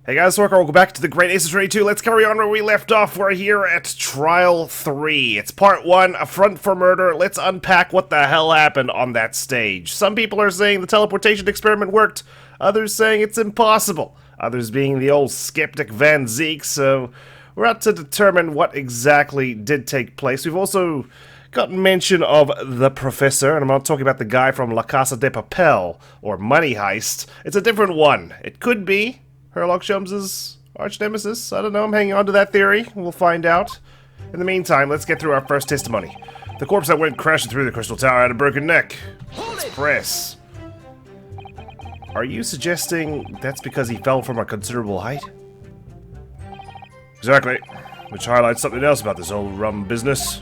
Hey guys, welcome back to the Great Aces 22. Let's carry on where we left off. We're here at Trial 3. It's part 1, Affront for Murder. Let's unpack what the hell happened on that stage. Some people are saying the teleportation experiment worked, others saying it's impossible, others being the old skeptic Van Zeke, so we're out to determine what exactly did take place. We've also got mention of the Professor, and I'm not talking about the guy from La Casa de Papel, or Money Heist. It's a different one. It could be Sherlock Holmes' arch nemesis. I don't know, I'm hanging on to that theory. We'll find out. In the meantime, let's get through our first testimony. The corpse that went crashing through the Crystal Tower had a broken neck. Let's press. Are you suggesting that's because he fell from a considerable height? Exactly. Which highlights something else about this whole rum business.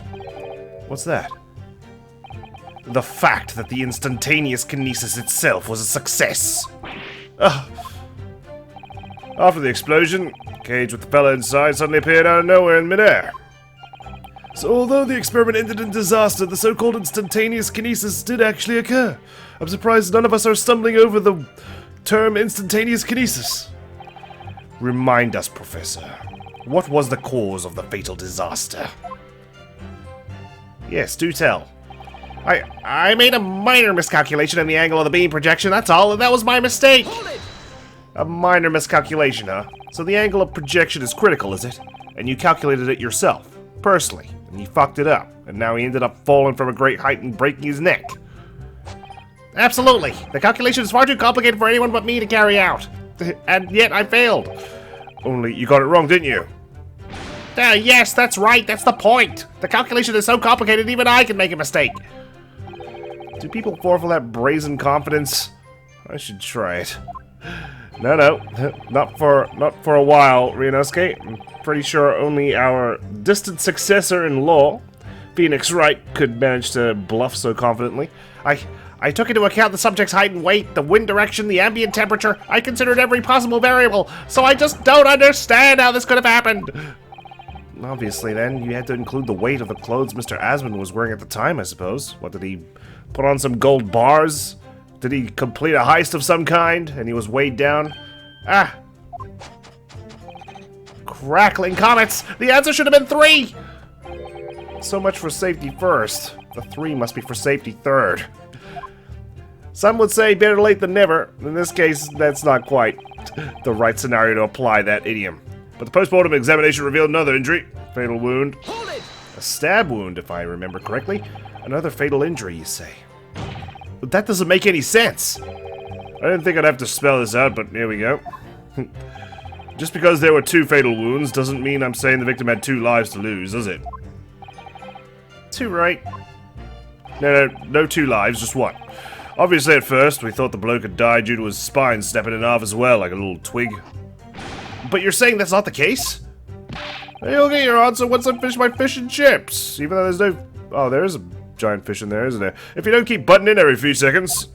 What's that? The fact that the instantaneous kinesis itself was a success. Ugh. After the explosion, the cage with the fella inside suddenly appeared out of nowhere in midair. So although the experiment ended in disaster, the so-called instantaneous kinesis did actually occur. I'm surprised none of us are stumbling over the term instantaneous kinesis. Remind us, Professor, what was the cause of the fatal disaster? Yes, do tell. I made a minor miscalculation in the angle of the beam projection, that's all, and that was my mistake. A minor miscalculation, huh? So the angle of projection is critical, is it? And you calculated it yourself, personally, and you fucked it up, and now he ended up falling from a great height and breaking his neck. Absolutely. The calculation is far too complicated for anyone but me to carry out. And yet I failed. Only you got it wrong, didn't you? Yes, that's right, that's the point. The calculation is so complicated even I can make a mistake. Do people fall for that brazen confidence? I should try it. No, not for a while, Ryunosuke. I'm pretty sure only our distant successor-in-law, Phoenix Wright, could manage to bluff so confidently. I took into account the subject's height and weight, the wind direction, the ambient temperature. I considered every possible variable, so I just don't understand how this could have happened. Obviously, then, you had to include the weight of the clothes Mr. Asmund was wearing at the time, I suppose. What, did he put on some gold bars? Did he complete a heist of some kind, and he was weighed down? Ah! Crackling comets! The answer should have been 3! So much for safety first. The 3 must be for safety third. Some would say better late than never. In this case, that's not quite the right scenario to apply that idiom. But the post-mortem examination revealed another injury. Fatal wound. A stab wound, if I remember correctly. Another fatal injury, you say. But that doesn't make any sense. I didn't think I'd have to spell this out, but here we go. Just because there were 2 fatal wounds doesn't mean I'm saying the victim had 2 lives to lose, does it? 2, right? No 2 lives, just 1. Obviously, at first, we thought the bloke had died due to his spine snapping in half as well, like a little twig. But you're saying that's not the case? You'll get your answer once I finish my fish and chips. Even though there's no... Oh, there is a giant fish in there, isn't there? If you don't keep butting in every few seconds.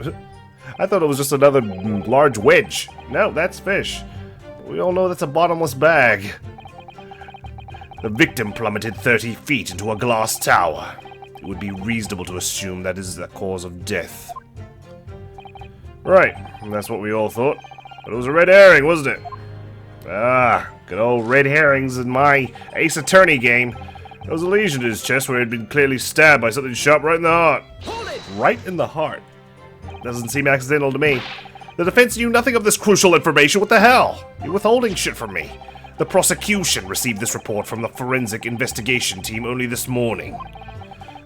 I thought it was just another large wedge. No, that's fish. We all know that's a bottomless bag. The victim plummeted 30 feet into a glass tower. It would be reasonable to assume that is the cause of death. Right, and that's what we all thought. But it was a red herring, wasn't it? Ah, good old red herrings in my Ace Attorney game. There was a lesion in his chest where he had been clearly stabbed by something sharp right in the heart. Right in the heart? Doesn't seem accidental to me. The defense knew nothing of this crucial information. What the hell? You're withholding shit from me. The prosecution received this report from the forensic investigation team only this morning.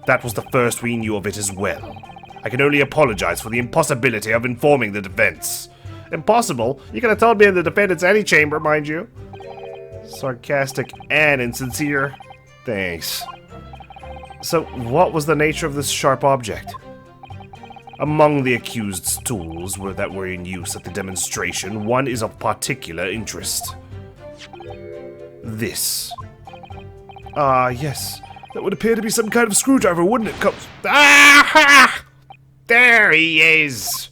That was the first we knew of it as well. I can only apologize for the impossibility of informing the defense. Impossible? You could have told me in the defendant's antechamber, mind you. Sarcastic and insincere. Thanks. So, what was the nature of this sharp object? Among the accused's tools that were in use at the demonstration, one is of particular interest. This. Ah, yes. That would appear to be some kind of screwdriver, wouldn't it? Ah! There he is!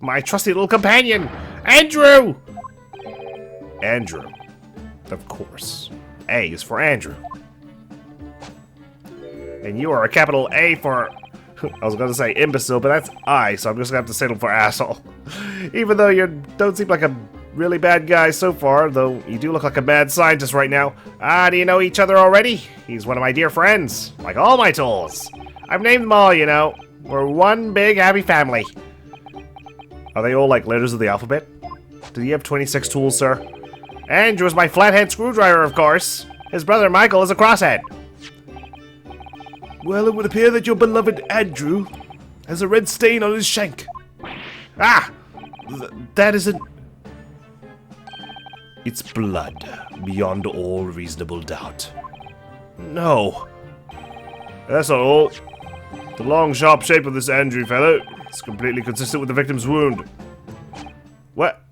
My trusty little companion, Andrew! Andrew. Of course. A is for Andrew. And you are a capital A for... I was gonna say imbecile, but that's I, so I'm just gonna have to settle for asshole. Even though you don't seem like a really bad guy so far, though you do look like a mad scientist right now. Do you know each other already? He's one of my dear friends, like all my tools. I've named them all, you know. We're one big happy family. Are they all like letters of the alphabet? Do you have 26 tools, sir? Andrew is my flathead screwdriver, of course. His brother Michael is a crosshead. Well, it would appear that your beloved Andrew has a red stain on his shank. That isn't... It's blood, beyond all reasonable doubt. No. That's not all. The long, sharp shape of this Andrew fellow is completely consistent with the victim's wound. What?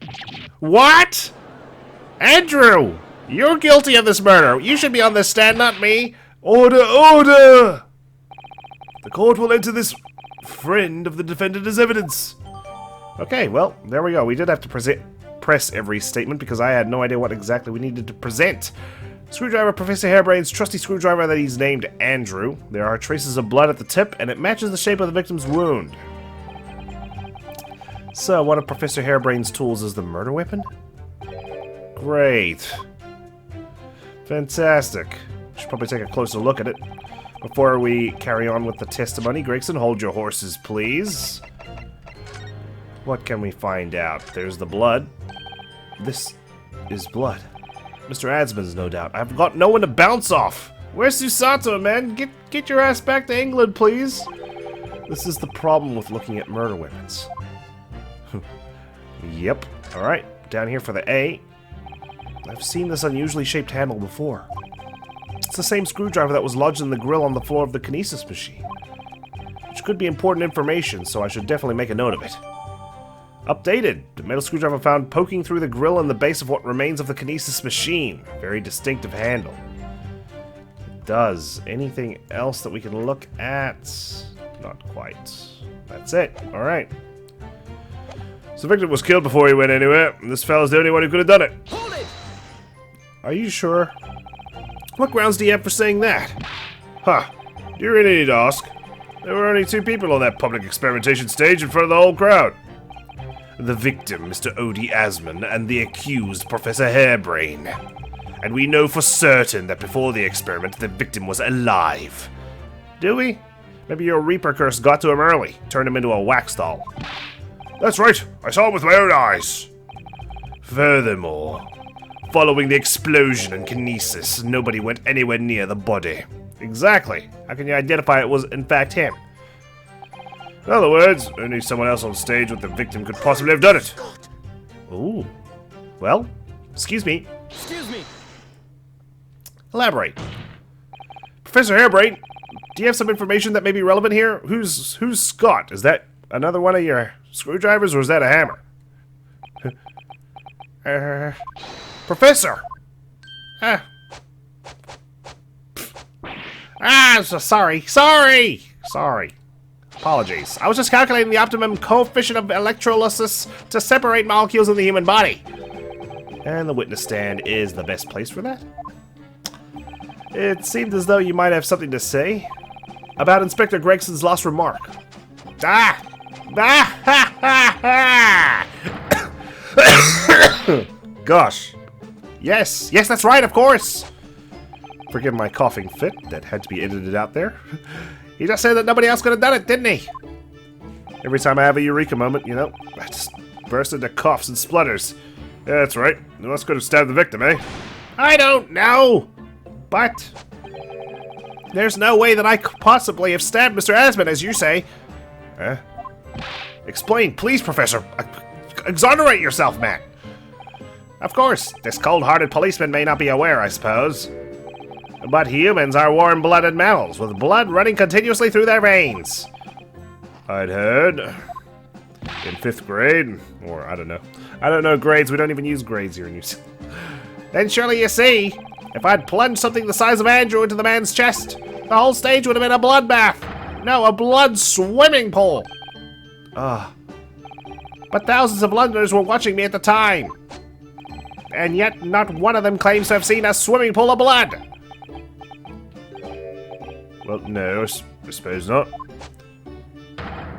What? Andrew! You're guilty of this murder. You should be on this stand, not me. Order, order! The court will enter this friend of the defendant as evidence. Okay, well, there we go. We did have to press every statement because I had no idea what exactly we needed to present. Screwdriver, Professor Hairbrain's trusty screwdriver that he's named Andrew. There are traces of blood at the tip, and it matches the shape of the victim's wound. So, one of Professor Hairbrain's tools is the murder weapon? Great. Fantastic. Should probably take a closer look at it. Before we carry on with the testimony, Gregson, hold your horses, please. What can we find out? There's the blood. This is blood. Mr. Adsman's, no doubt. I've got no one to bounce off. Where's Susato, man? Get your ass back to England, please. This is the problem with looking at murder weapons. Yep. Alright, down here for the A. I've seen this unusually shaped handle before. It's the same screwdriver that was lodged in the grill on the floor of the kinesis machine. Which could be important information, so I should definitely make a note of it. Updated. The metal screwdriver found poking through the grill in the base of what remains of the kinesis machine. Very distinctive handle. It does. Anything else that we can look at? Not quite. That's it. Alright. So the victim was killed before he went anywhere, and this fellow's the only one who could have done it. Hold it! Are you sure? What grounds do you have for saying that? Huh. Do you really need to ask? There were only 2 people on that public experimentation stage in front of the whole crowd. The victim, Mr. Odie Asman, and the accused, Professor Hairbrain. And we know for certain that before the experiment, the victim was alive. Do we? Maybe your Reaper curse got to him early, turned him into a wax doll. That's right, I saw him with my own eyes. Furthermore, following the explosion and kinesis, nobody went anywhere near the body. Exactly. How can you identify it was in fact him? In other words, only someone else on stage with the victim could possibly have done it. Ooh. Well, excuse me. Excuse me. Elaborate. Professor Hairbrain, do you have some information that may be relevant here? Who's Scott? Is that another one of your screwdrivers, or is that a hammer? Professor! Sorry. Apologies. I was just calculating the optimum coefficient of electrolysis to separate molecules in the human body. And the witness stand is the best place for that. It seemed as though you might have something to say about Inspector Gregson's last remark. Gosh. Yes, that's right, of course. Forgive my coughing fit, that had to be edited out there. He just said that nobody else could have done it, didn't he? Every time I have a eureka moment, you know, I just burst into coughs and splutters. Yeah, that's right. Who else could have stabbed the victim, eh? I don't know, but there's no way that I could possibly have stabbed Mr. Asman, as you say. Huh? Explain, please, Professor. Exonerate yourself, man. Of course, this cold-hearted policeman may not be aware, I suppose. But humans are warm-blooded mammals, with blood running continuously through their veins. I'd heard. In 5th grade, or I don't know. I don't know grades, we don't even use grades here in New Zealand. Then surely you see, if I'd plunged something the size of Andrew into the man's chest, the whole stage would have been a bloodbath. No, a blood swimming pool. But thousands of Londoners were watching me at the time. And yet not one of them claims to have seen a swimming pool of blood. Well, no, I suppose not.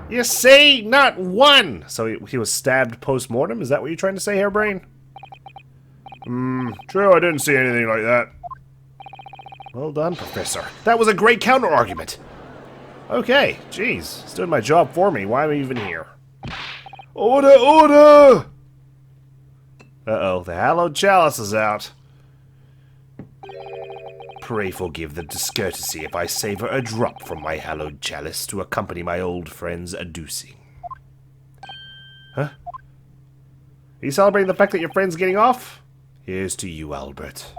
You see, not one! So he was stabbed post-mortem? Is that what you're trying to say, Hairbrain? True, I didn't see anything like that. Well done, Professor. That was a great counter-argument. Okay, jeez. It's doing my job for me. Why am I even here? Order, order! Uh-oh, the hallowed chalice is out. Pray forgive the discourtesy if I savor a drop from my hallowed chalice to accompany my old friend's adducing. Huh? Are you celebrating the fact that your friend's getting off? Here's to you, Albert.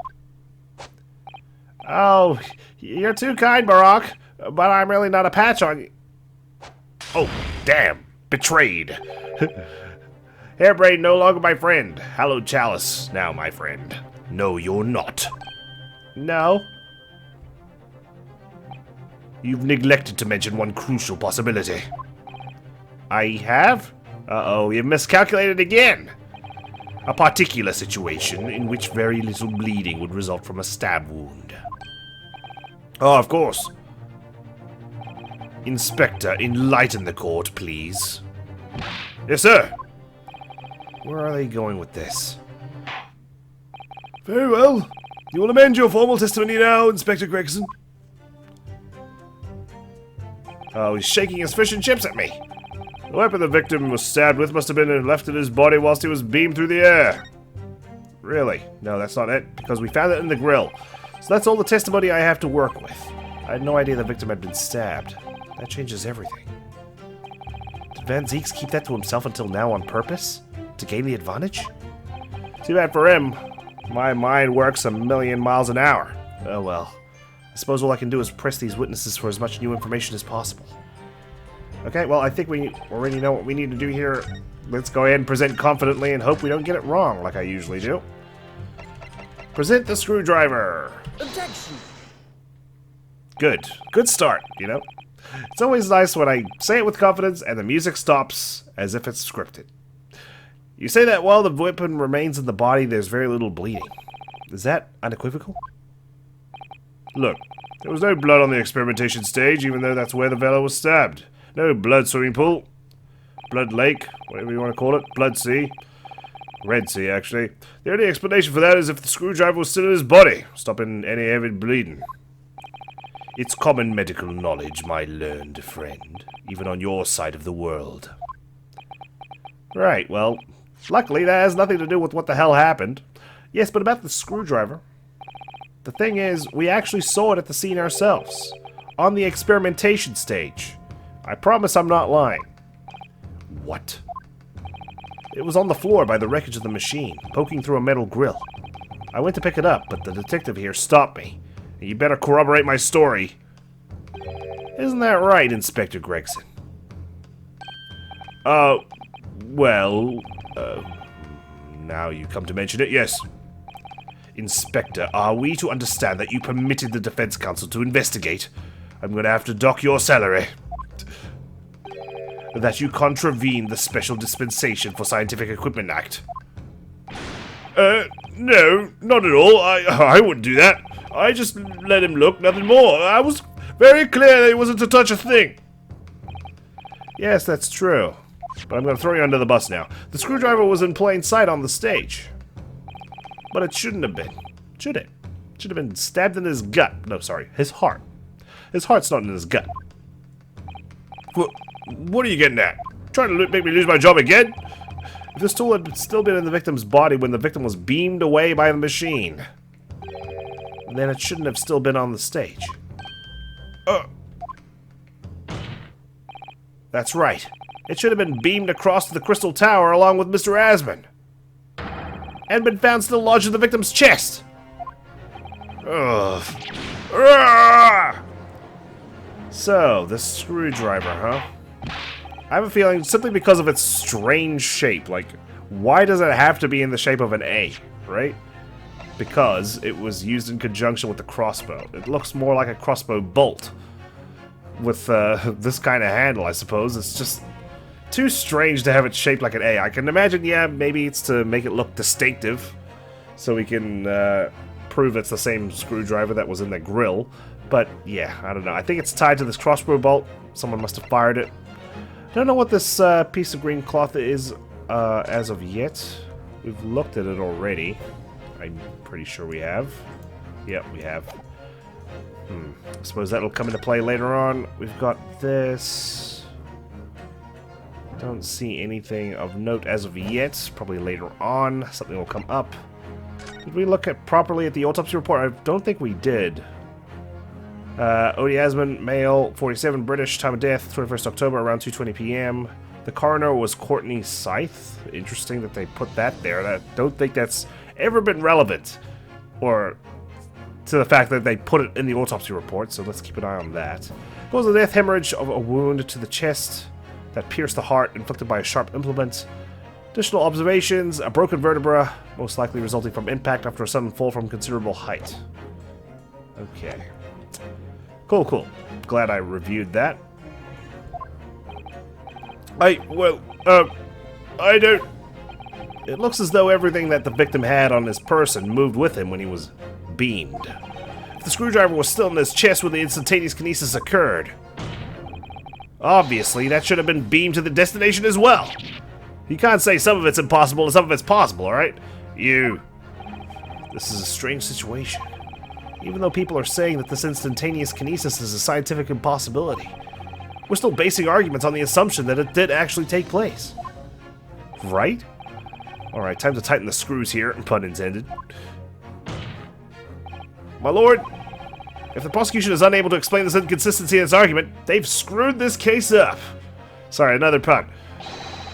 Oh, you're too kind, Barack, but I'm really not a patch on you. Oh, damn. Betrayed. Hairbrain no longer my friend. Hallowed chalice now my friend. No, you're not. No. You've neglected to mention one crucial possibility. I have? Uh-oh, you've miscalculated again. A particular situation in which very little bleeding would result from a stab wound. Oh, of course. Inspector, enlighten the court, please. Yes, sir. Where are they going with this? Very well. You will amend your formal testimony now, Inspector Gregson. Oh, he's shaking his fish and chips at me. The weapon the victim was stabbed with must have been left in his body whilst he was beamed through the air. Really? No, that's not it, because we found it in the grill. So that's all the testimony I have to work with. I had no idea the victim had been stabbed. That changes everything. Did Van Zeeks keep that to himself until now on purpose? To gain the advantage? Too bad for him. My mind works a million miles an hour. Oh well. I suppose all I can do is press these witnesses for as much new information as possible. Okay, well, I think we already know what we need to do here. Let's go ahead and present confidently and hope we don't get it wrong like I usually do. Present the screwdriver. Objection. Good. Good start, you know? It's always nice when I say it with confidence and the music stops as if it's scripted. You say that while the weapon remains in the body, there's very little bleeding. Is that unequivocal? Look, there was no blood on the experimentation stage, even though that's where the fellow was stabbed. No blood swimming pool. Blood lake, whatever you want to call it. Blood sea. Red sea, actually. The only explanation for that is if the screwdriver was still in his body, stopping any heavy bleeding. It's common medical knowledge, my learned friend, even on your side of the world. Right, well, luckily that has nothing to do with what the hell happened. Yes, but about the screwdriver. The thing is, we actually saw it at the scene ourselves. On the experimentation stage. I promise I'm not lying. What? It was on the floor by the wreckage of the machine, poking through a metal grill. I went to pick it up, but the detective here stopped me. You better corroborate my story. Isn't that right, Inspector Gregson? Well, now you come to mention it, yes. Inspector, are we to understand that you permitted the defense counsel to investigate? I'm going to have to dock your salary. That you contravened the Special Dispensation for Scientific Equipment Act. No, not at all. I wouldn't do that. I just let him look, nothing more. I was very clear that he wasn't to touch a thing. Yes, that's true. But I'm going to throw you under the bus now. The screwdriver was in plain sight on the stage. But it shouldn't have been. Should it? It should have been stabbed in his gut. No, sorry, his heart. His heart's not in his gut. What are you getting at? Trying to make me lose my job again? If this tool had still been in the victim's body when the victim was beamed away by the machine, then it shouldn't have still been on the stage. That's right. It should have been beamed across to the Crystal Tower along with Mr. Asman. And been found still lodged in the victim's chest. Ugh. So, the screwdriver, huh? I have a feeling simply because of its strange shape. Like, why does it have to be in the shape of an A, right? Because it was used in conjunction with the crossbow. It looks more like a crossbow bolt. With this kind of handle, I suppose. It's just too strange to have it shaped like an A. I can imagine, yeah, maybe it's to make it look distinctive. So we can prove it's the same screwdriver that was in the grill. But, yeah, I don't know. I think it's tied to this crossbow bolt. Someone must have fired it. I don't know what this piece of green cloth is as of yet. We've looked at it already. I'm pretty sure we have. Yep, we have. I suppose that'll come into play later on. We've got this. Don't see anything of note as of yet. Probably later on, something will come up. Did we look at properly at the autopsy report? I don't think we did. Odie Asman, male, 47, British, time of death, 21st October, around 2:20 p.m. The coroner was Courtney Scythe. Interesting that they put that there. I don't think that's ever been relevant. Or to the fact that they put it in the autopsy report, so let's keep an eye on that. Cause of death, hemorrhage of a wound to the chest that pierced the heart, inflicted by a sharp implement. Additional observations, a broken vertebra, most likely resulting from impact after a sudden fall from considerable height. Okay. Cool. Glad I reviewed that. I don't... It looks as though everything that the victim had on his person moved with him when he was beamed. If the screwdriver was still in his chest when the instantaneous kinesis occurred, obviously that should have been beamed to the destination as well. You can't say some of it's impossible and some of it's possible, alright? This is a strange situation. Even though people are saying that this instantaneous kinesis is a scientific impossibility, we're still basing arguments on the assumption that it did actually take place. Right? Alright, time to tighten the screws here, pun intended. My lord, if the prosecution is unable to explain this inconsistency in its argument, they've screwed this case up. Sorry, another pun.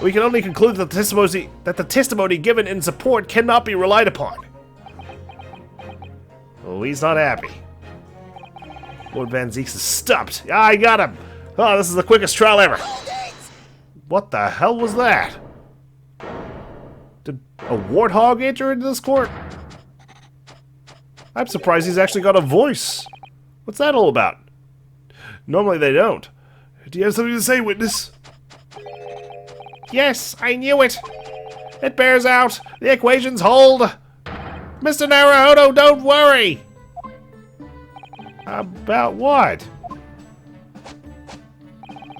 We can only conclude that the testimony given in support cannot be relied upon. Oh, he's not happy. Lord Van Zeeks is stumped. Yeah, I got him. Oh, this is the quickest trial ever. What the hell was that? Did a warthog enter into this court? I'm surprised he's actually got a voice. What's that all about? Normally they don't. Do you have something to say, witness? Yes, I knew it. It bears out. The equations hold. Mr. Naruhodo, don't worry. About what?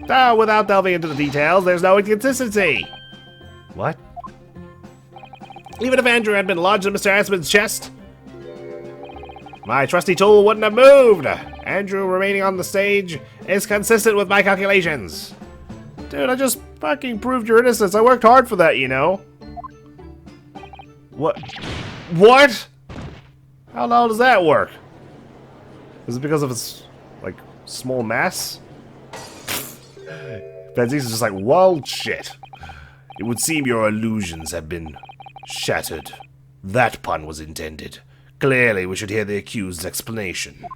Without delving into the details, there's no inconsistency. What? Even if Andrew had been lodged in Mr. Asman's chest, my trusty tool wouldn't have moved. Andrew remaining on the stage is consistent with my calculations. Dude, I just fucking proved your innocence. I worked hard for that, you know. What? What? How the hell does that work? Is it because of its, like, small mass? Van Zeeks is just like, well, shit. It would seem your illusions have been shattered. That pun was intended. Clearly, we should hear the accused's explanation.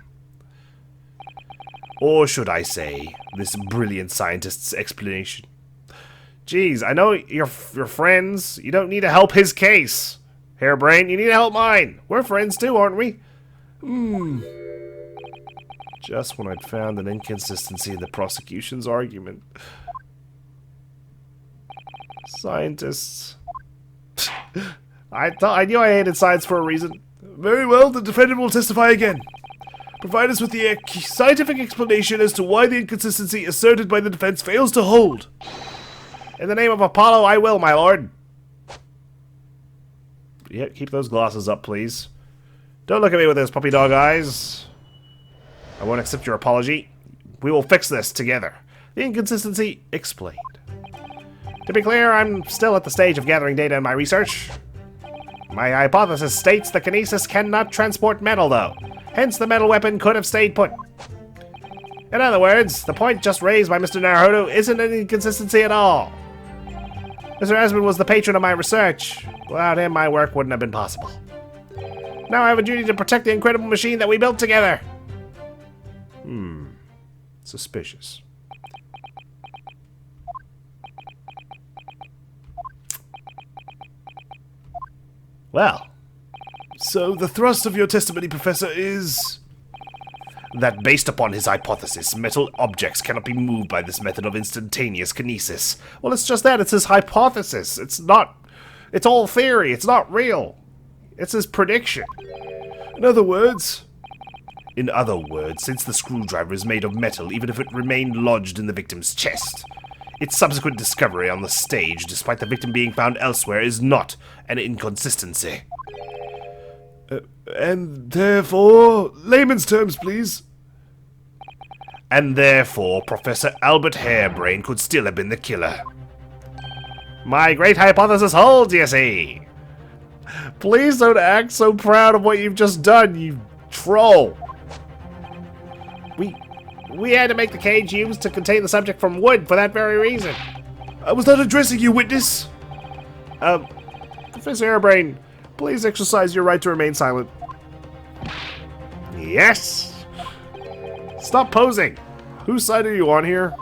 Or should I say, this brilliant scientist's explanation. Jeez, I know you're friends. You don't need to help his case. Hairbrain, you need to help mine. We're friends too, aren't we? Just when I'd found an inconsistency in the prosecution's argument. Scientists. I knew I hated science for a reason. Very well, the defendant will testify again. Provide us with the scientific explanation as to why the inconsistency asserted by the defense fails to hold. In the name of Apollo, I will, my lord. Yeah, keep those glasses up, please. Don't look at me with those puppy dog eyes. I won't accept your apology. We will fix this together. The inconsistency explained. To be clear, I'm still at the stage of gathering data in my research. My hypothesis states the kinesis cannot transport metal, though. Hence, the metal weapon could have stayed put. In other words, the point just raised by Mr. Naruhodo isn't an inconsistency at all. Mr. Asman was the patron of my research. Without him, my work wouldn't have been possible. Now I have a duty to protect the incredible machine that we built together. Suspicious. Well, so the thrust of your testimony, Professor, is that based upon his hypothesis, metal objects cannot be moved by this method of instantaneous kinesis. Well, it's just that. It's his hypothesis. It's not... It's all theory. It's not real. It's his prediction. In other words, since the screwdriver is made of metal, even if it remained lodged in the victim's chest, its subsequent discovery on the stage, despite the victim being found elsewhere, is not an inconsistency. And therefore, layman's terms, please. And therefore, Professor Albert Hairbrain could still have been the killer. My great hypothesis holds, you see. Please don't act so proud of what you've just done, you troll. We had to make the cage used to contain the subject from wood for that very reason. I was not addressing you, witness. Professor Hairbrain, please exercise your right to remain silent. Yes! Stop posing! Whose side are you on here?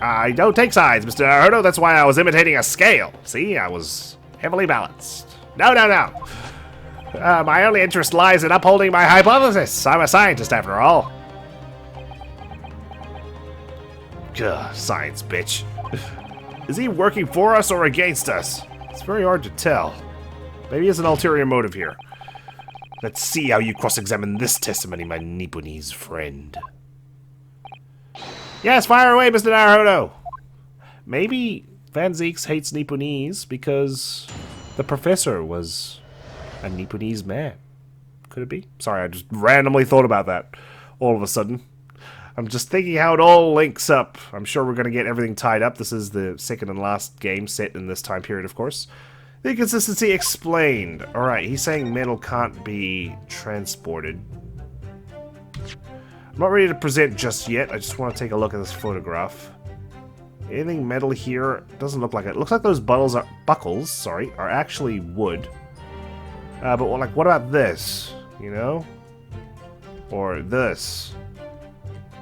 I don't take sides, Mr. Naruhodo. That's why I was imitating a scale. See, I was heavily balanced. No. My only interest lies in upholding my hypothesis. I'm a scientist, after all. Gah, science, bitch. Is he working for us or against us? It's very hard to tell. Maybe there's an ulterior motive here. Let's see how you cross-examine this testimony, my Nipponese friend. Yes, fire away, Mr. Naruhodo! Maybe Van Zieks hates Nipponese because the professor was a Nipponese man. Could it be? Sorry, I just randomly thought about that all of a sudden. I'm just thinking how it all links up. I'm sure we're going to get everything tied up. This is the second and last game set in this time period, of course. The inconsistency explained. Alright, he's saying metal can't be transported. I'm not ready to present just yet. I just want to take a look at this photograph. Anything metal here? Doesn't look like it. Looks like those buckles are actually wood. But like, what about this? You know? Or this?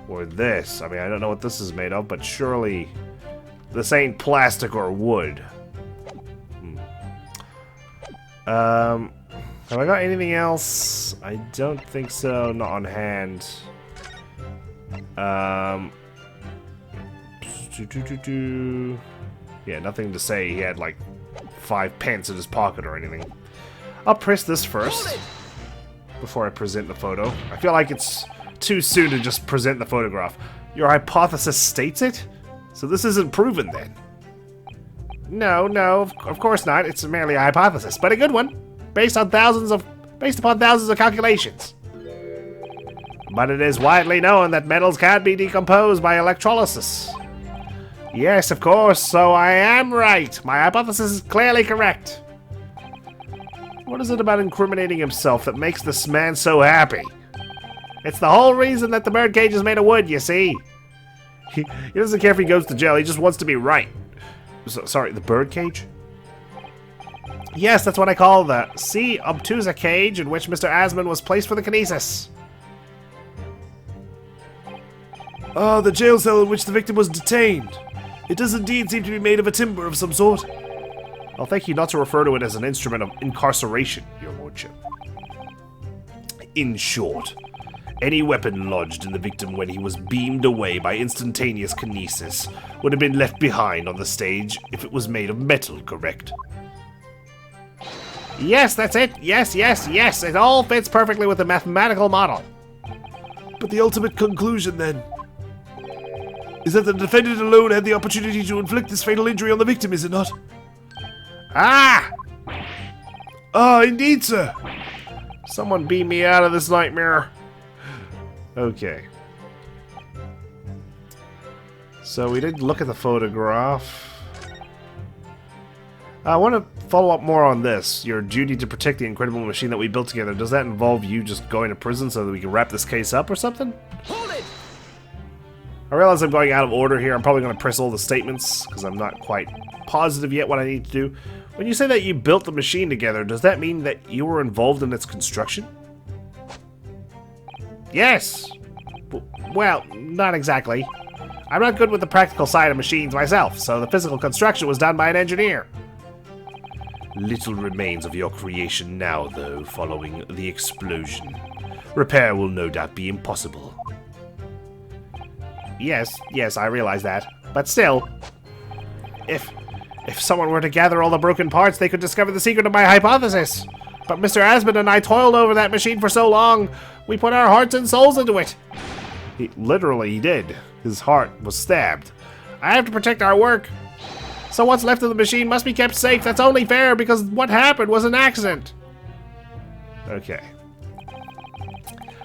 Or this? I mean, I don't know what this is made of, but surely this ain't plastic or wood. Have I got anything else? I don't think so. Not on hand. Yeah, nothing to say he had like 5 pence in his pocket or anything. I'll press this first before I present the photo. I feel like it's too soon to just present the photograph. Your hypothesis states it? So this isn't proven then? No, of course not. It's merely a hypothesis, but a good one, based upon thousands of calculations. But it is widely known that metals can't be decomposed by electrolysis. Yes, of course, so I am right. My hypothesis is clearly correct. What is it about incriminating himself that makes this man so happy? It's the whole reason that the birdcage is made of wood, you see. He doesn't care if he goes to jail, he just wants to be right. Sorry, the birdcage? Yes, that's what I call the obtusa cage in which Mr. Asman was placed for the kinesis. Ah, the jail cell in which the victim was detained. It does indeed seem to be made of a timber of some sort. I'll thank you not to refer to it as an instrument of incarceration, your lordship. In short, any weapon lodged in the victim when he was beamed away by instantaneous kinesis would have been left behind on the stage if it was made of metal, correct? Yes, that's it. Yes. It all fits perfectly with the mathematical model. But the ultimate conclusion, then, is that the defendant alone had the opportunity to inflict this fatal injury on the victim, is it not? Ah! Ah, indeed, sir. Someone beam me out of this nightmare. Okay. So we did look at the photograph. I want to follow up more on this. Your duty to protect the incredible machine that we built together. Does that involve you just going to prison so that we can wrap this case up or something? Hold it! I realize I'm going out of order here. I'm probably going to press all the statements because I'm not quite positive yet what I need to do. When you say that you built the machine together, does that mean that you were involved in its construction? Yes. Well, not exactly. I'm not good with the practical side of machines myself, so the physical construction was done by an engineer. Little remains of your creation now, though, following the explosion. Repair will no doubt be impossible. Yes, I realize that. But still, if someone were to gather all the broken parts, they could discover the secret of my hypothesis. But Mr. Asman and I toiled over that machine for so long, we put our hearts and souls into it. He did. His heart was stabbed. I have to protect our work. So what's left of the machine must be kept safe. That's only fair because what happened was an accident. Okay.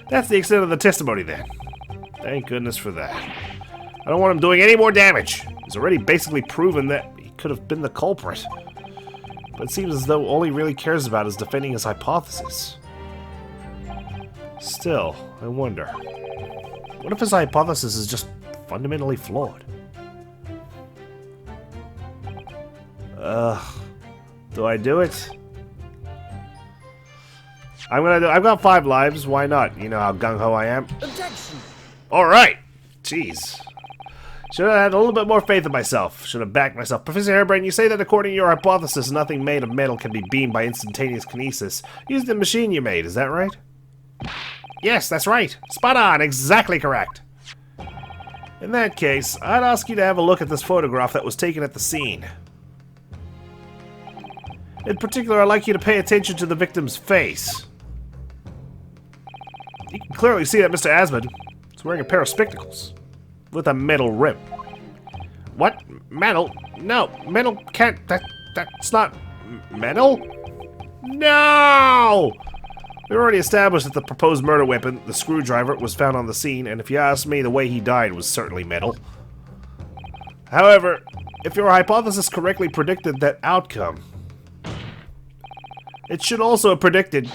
That's the extent of the testimony then. Thank goodness for that. I don't want him doing any more damage. He's already basically proven that he could have been the culprit. But it seems as though all he really cares about is defending his hypothesis. Still, I wonder. What if his hypothesis is just fundamentally flawed? Do I do it? I've got 5 lives, why not? You know how gung-ho I am. Objection! Alright! Jeez. Should have had a little bit more faith in myself. Should have backed myself. Professor Hairbrain, you say that according to your hypothesis, nothing made of metal can be beamed by instantaneous kinesis. Use the machine you made, is that right? Yes, that's right. Spot on, exactly correct. In that case, I'd ask you to have a look at this photograph that was taken at the scene. In particular, I'd like you to pay attention to the victim's face. You can clearly see that Mr. Asmund is wearing a pair of spectacles with a metal rim. What? Metal? No, metal can't... That's not... metal? No! We already established that the proposed murder weapon, the screwdriver, was found on the scene, and if you ask me, the way he died was certainly metal. However, if your hypothesis correctly predicted that outcome, it should also have predicted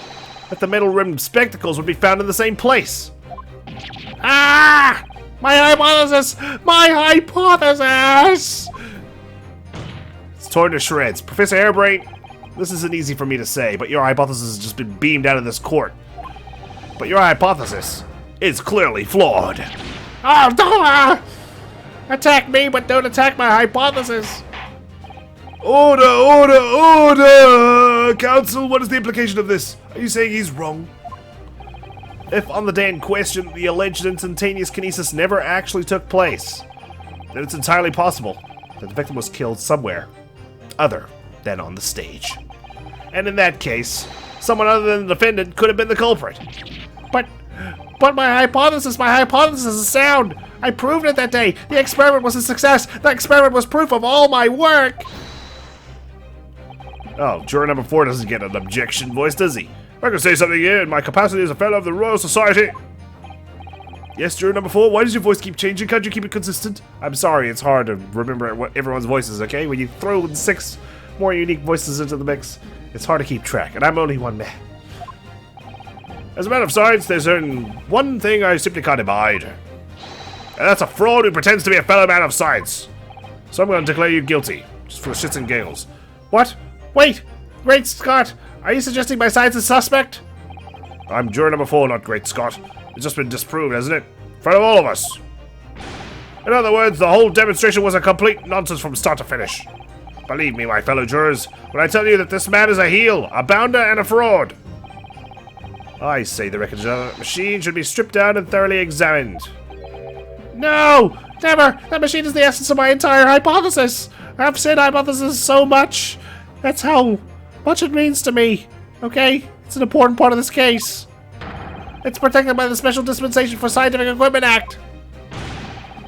that the metal-rimmed spectacles would be found in the same place. Ah! My hypothesis! My hypothesis! It's torn to shreds. Professor Hairbrain, this isn't easy for me to say, but your hypothesis has just been beamed out of this court. But your hypothesis is clearly flawed. Oh, don't attack me, but don't attack my hypothesis. Order, order, order! Counsel, what is the implication of this? Are you saying he's wrong? If on the day in question, the alleged instantaneous kinesis never actually took place, then it's entirely possible that the victim was killed somewhere other than on the stage. And in that case, someone other than the defendant could have been the culprit. But my hypothesis is sound! I proved it that day! The experiment was a success! The experiment was proof of all my work! Oh, juror number 4 doesn't get an objection voice, does he? I can say something here in my capacity as a fellow of the Royal Society. Yes, juror number 4, why does your voice keep changing? Can't you keep it consistent? I'm sorry, it's hard to remember what everyone's voice is, okay? When you throw 6 more unique voices into the mix, it's hard to keep track, and I'm only one man. As a matter of science, there's one thing I simply can't abide. And that's a fraud who pretends to be a fellow man of science. So I'm going to declare you guilty, just for the shits and giggles. What? Wait! Great Scott! Are you suggesting my science is suspect? I'm juror number 4, not Great Scott. It's just been disproved, hasn't it? In front of all of us. In other words, the whole demonstration was a complete nonsense from start to finish. Believe me, my fellow jurors, when I tell you that this man is a heel, a bounder, and a fraud. I say the wreckage of that machine should be stripped down and thoroughly examined. No! Never! That machine is the essence of my entire hypothesis! I've said hypothesis so much. That's how much it means to me. Okay? It's an important part of this case. It's protected by the Special Dispensation for Scientific Equipment Act.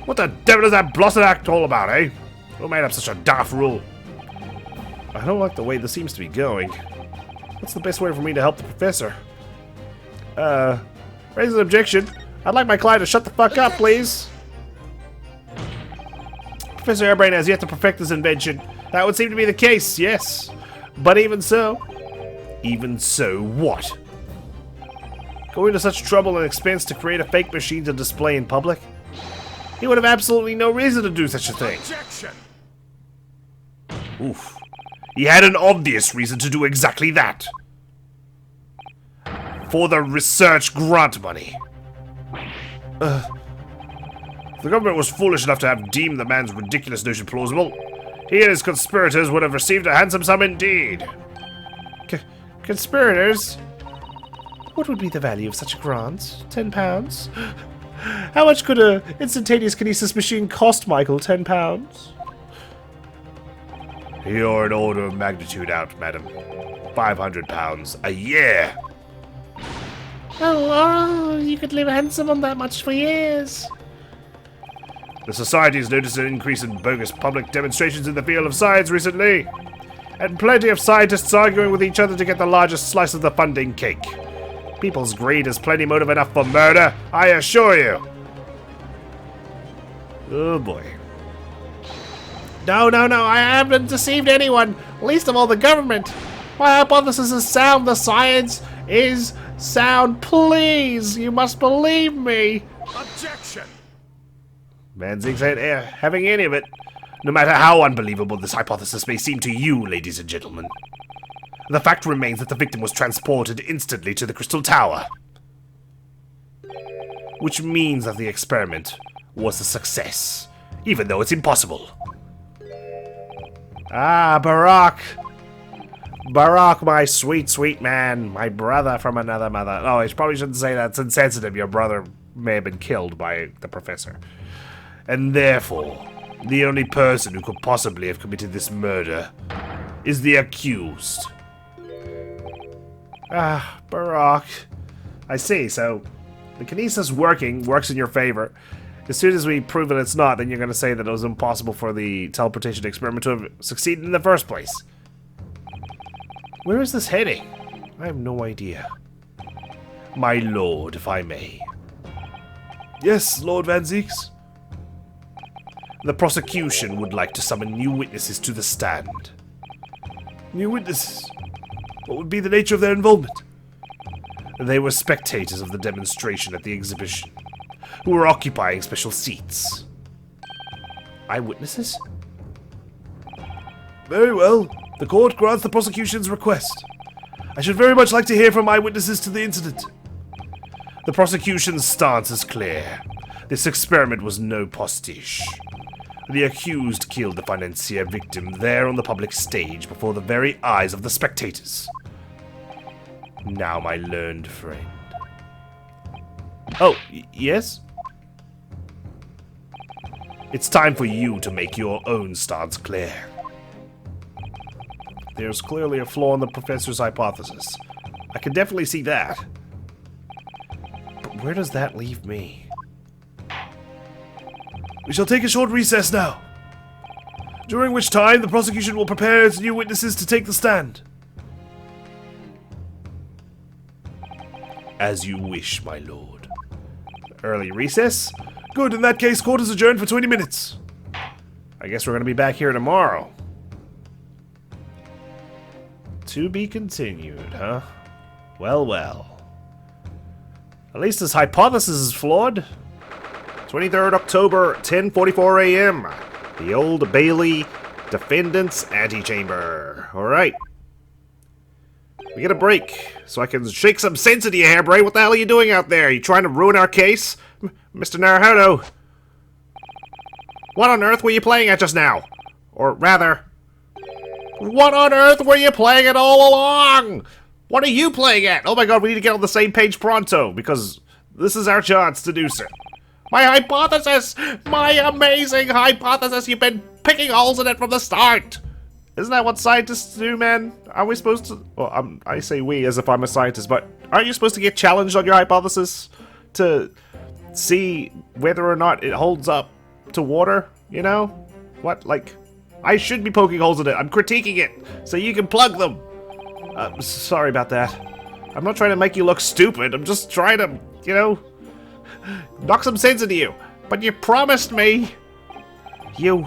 What the devil is that blessed act all about, eh? Who made up such a daft rule? I don't like the way this seems to be going. What's the best way for me to help the professor? Raise an objection. I'd like my client to shut the fuck up, please. Professor Hairbrain has yet to perfect this invention. That would seem to be the case, yes. But even so what? Going to such trouble and expense to create a fake machine to display in public? He would have absolutely no reason to do such a thing. Objection! Oof. He had an obvious reason to do exactly that. For the research grant money. If the government was foolish enough to have deemed the man's ridiculous notion plausible, he and his conspirators would have received a handsome sum indeed. Conspirators? What would be the value of such a grant? £10? How much could a instantaneous kinesis machine cost, Michael? £10? You're an order of magnitude out, madam. £500 a year. Oh, you could live handsome on that much for years. The Society has noticed an increase in bogus public demonstrations in the field of science recently, and plenty of scientists arguing with each other to get the largest slice of the funding cake. People's greed is plenty motive enough for murder, I assure you. Oh boy. No, I haven't deceived anyone, least of all the government. My hypothesis is sound, the science is sound. Please, you must believe me. Objection! Van Zieks ain't having any of it, no matter how unbelievable this hypothesis may seem to you, ladies and gentlemen. The fact remains that the victim was transported instantly to the Crystal Tower. Which means that the experiment was a success, even though it's impossible. Ah, Barack. Barack, my sweet, sweet man. My brother from another mother. Oh, I probably shouldn't say that. It's insensitive. Your brother may have been killed by the professor. And therefore, the only person who could possibly have committed this murder is the accused. Ah, Barack. I see, so the kinesis works in your favor. As soon as we prove that it's not, then you're going to say that it was impossible for the teleportation experiment to have succeeded in the first place. Where is this heading? I have no idea. My lord, if I may. Yes, Lord Van Zieks. The prosecution would like to summon new witnesses to the stand. New witnesses? What would be the nature of their involvement? They were spectators of the demonstration at the exhibition, who were occupying special seats. Eyewitnesses? Very well. The court grants the prosecution's request. I should very much like to hear from eyewitnesses to the incident. The prosecution's stance is clear. This experiment was no postiche. The accused killed the financier victim there on the public stage before the very eyes of the spectators. Now, my learned friend. Oh, yes? It's time for you to make your own stance clear. There's clearly a flaw in the professor's hypothesis. I can definitely see that. But where does that leave me? We shall take a short recess now, during which time the prosecution will prepare its new witnesses to take the stand. As you wish, my lord. Early recess? Good, in that case, court is adjourned for 20 minutes. I guess we're going to be back here tomorrow. To be continued, huh? Well, well. At least his hypothesis is flawed. 23rd October, 10:44 a.m. The Old Bailey Defendant's Antechamber. Alright. We get a break, so I can shake some sense into your hair, Bray. What the hell are you doing out there? You trying to ruin our case? Mr. Naruhodo. What on earth were you playing at just now? Or rather, what on earth were you playing at all along? What are you playing at? Oh my god, we need to get on the same page pronto, because this is our chance to do so. My hypothesis! My amazing hypothesis! You've been picking holes in it from the start! Isn't that what scientists do, man? Are we supposed to... Well, I say we as if I'm a scientist, but aren't you supposed to get challenged on your hypothesis to see whether or not it holds up to water, you know? What, like... I should be poking holes in it. I'm critiquing it, so you can plug them. Sorry about that. I'm not trying to make you look stupid. I'm just trying to, you know, knock some sense into you. But you promised me. You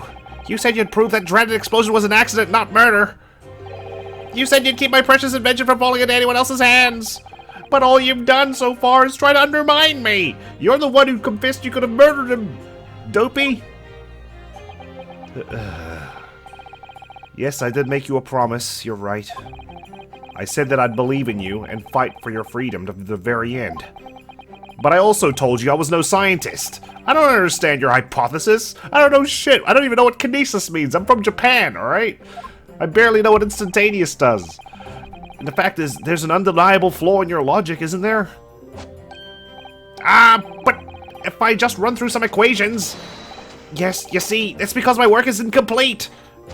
said you'd prove that dreaded explosion was an accident, not murder. You said you'd keep my precious invention from falling into anyone else's hands. But all you've done so far is try to undermine me. You're the one who confessed you could have murdered him, dopey. Yes, I did make you a promise, you're right. I said that I'd believe in you and fight for your freedom to the very end. But I also told you I was no scientist. I don't understand your hypothesis. I don't know shit. I don't even know what kinesis means. I'm from Japan, alright? I barely know what instantaneous does. And the fact is, there's an undeniable flaw in your logic, isn't there? But if I just run through some equations... Yes, you see, it's because my work is incomplete.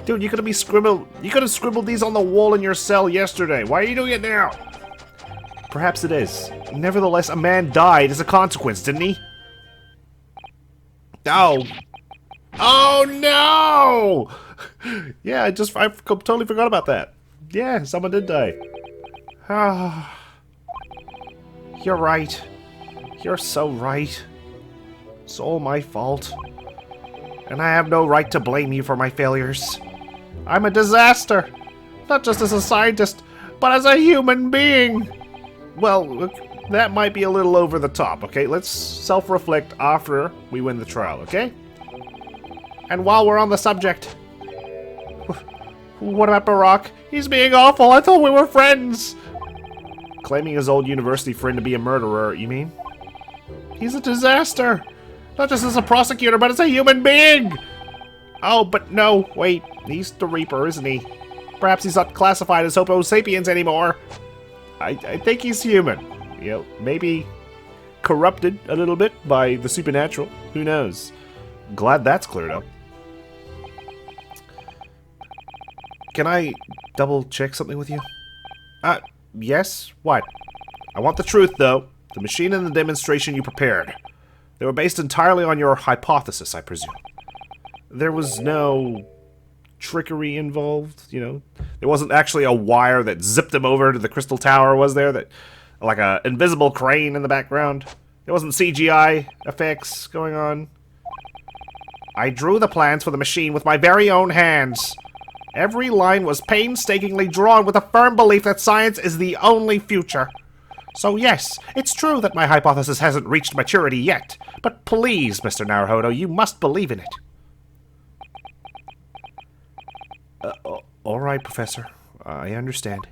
Dude, you could have scribbled these on the wall in your cell yesterday. Why are you doing it now? Perhaps it is. Nevertheless, a man died as a consequence, didn't he? Oh. Oh no! Yeah, I totally forgot about that. Yeah, someone did die. You're right. You're so right. It's all my fault. And I have no right to blame you for my failures. I'm a disaster. Not just as a scientist, but as a human being. Well, look, that might be a little over the top, okay? Let's self-reflect after we win the trial, okay? And while we're on the subject... What about Barack? He's being awful. I thought we were friends. Claiming his old university friend to be a murderer, you mean? He's a disaster. Not just as a prosecutor, but as a human being. Oh, but no, wait. He's the Reaper, isn't he? Perhaps he's not classified as Homo sapiens anymore. I think he's human. You know, maybe corrupted a little bit by the supernatural. Who knows? Glad that's cleared up. Can I double check something with you? Yes? What? I want the truth, though. The machine and the demonstration you prepared. They were based entirely on your hypothesis, I presume. There was no trickery involved, you know? There wasn't actually a wire that zipped him over to the crystal tower, was there? That, like a invisible crane in the background? There wasn't CGI effects going on? I drew the plans for the machine with my very own hands. Every line was painstakingly drawn with a firm belief that science is the only future. So yes, it's true that my hypothesis hasn't reached maturity yet, but please, Mr. Naruhodo, you must believe in it. All right, Professor. I understand.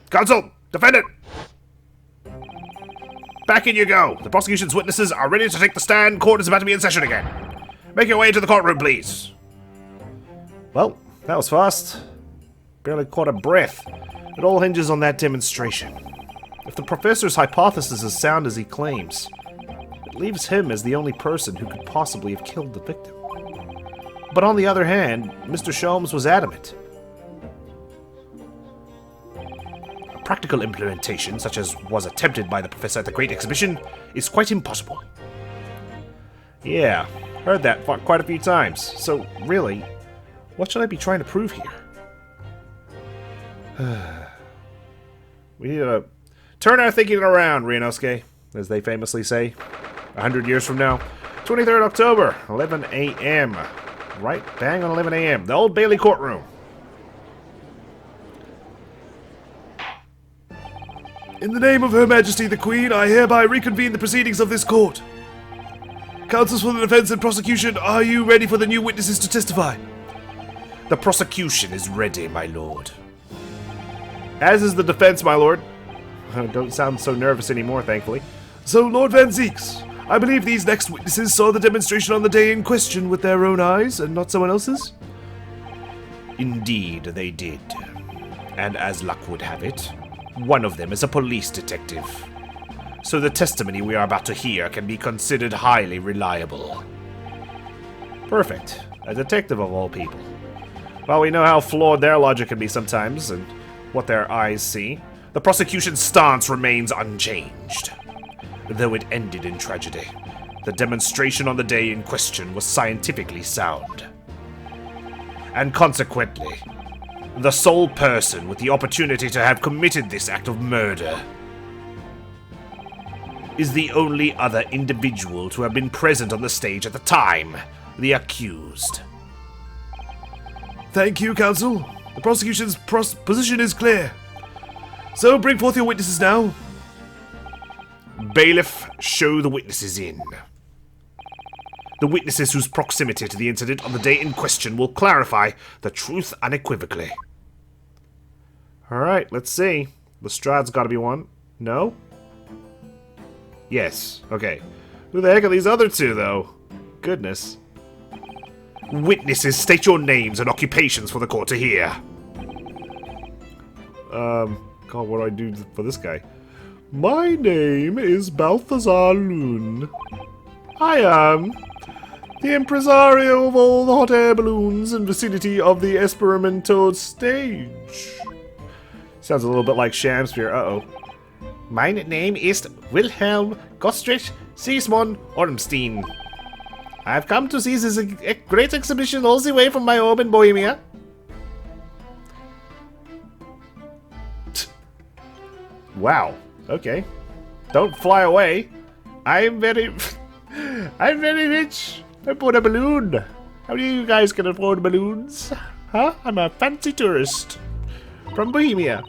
Counsel! Defendant! Back in you go. The prosecution's witnesses are ready to take the stand. Court is about to be in session again. Make your way to the courtroom, please. Well, that was fast. Barely caught a breath. It all hinges on that demonstration. If the professor's hypothesis is sound as he claims, it leaves him as the only person who could possibly have killed the victim. But on the other hand, Mr. Sholmes was adamant. A practical implementation, such as was attempted by the professor at the Great Exhibition, is quite impossible. Yeah, heard that quite a few times. So, really, what should I be trying to prove here? We need to turn our thinking around, Ryunosuke, as they famously say. 100 years from now. 23rd October, 11 a.m. Right bang on 11 a.m. The Old Bailey courtroom. In the name of Her Majesty the Queen, I hereby reconvene the proceedings of this court. Counsels for the defense and prosecution, are you ready for the new witnesses to testify? The prosecution is ready, my lord. As is the defense, my lord. Don't sound so nervous anymore, thankfully. So, Lord Van Zeeks, I believe these next witnesses saw the demonstration on the day in question with their own eyes, and not someone else's? Indeed, they did. And as luck would have it, one of them is a police detective. So the testimony we are about to hear can be considered highly reliable. Perfect. A detective of all people. Well, we know how flawed their logic can be sometimes, and what their eyes see. The prosecution's stance remains unchanged. Though it ended in tragedy, the demonstration on the day in question was scientifically sound. And consequently, the sole person with the opportunity to have committed this act of murder is the only other individual to have been present on the stage at the time, the accused. Thank you, counsel. The prosecution's position is clear. So bring forth your witnesses now. Bailiff, show the witnesses in. The witnesses whose proximity to the incident on the day in question will clarify the truth unequivocally. Alright, let's see. Lestrade's gotta be one. No? Yes. Okay. Who the heck are these other two, though? Goodness. Witnesses, state your names and occupations for the court to hear. God, what do I do for this guy? My name is Balthazar Loon. I am the impresario of all the hot air balloons in vicinity of the Esperimento stage. Sounds a little bit like Shakespeare. Uh-oh. My name is Wilhelm Gostrich Sigismund Ormstein. I've come to see this great exhibition all the way from my home in Bohemia. Wow. Okay. Don't fly away. I'm very rich. I bought a balloon. How do you guys can afford balloons? Huh? I'm a fancy tourist. From Bohemia.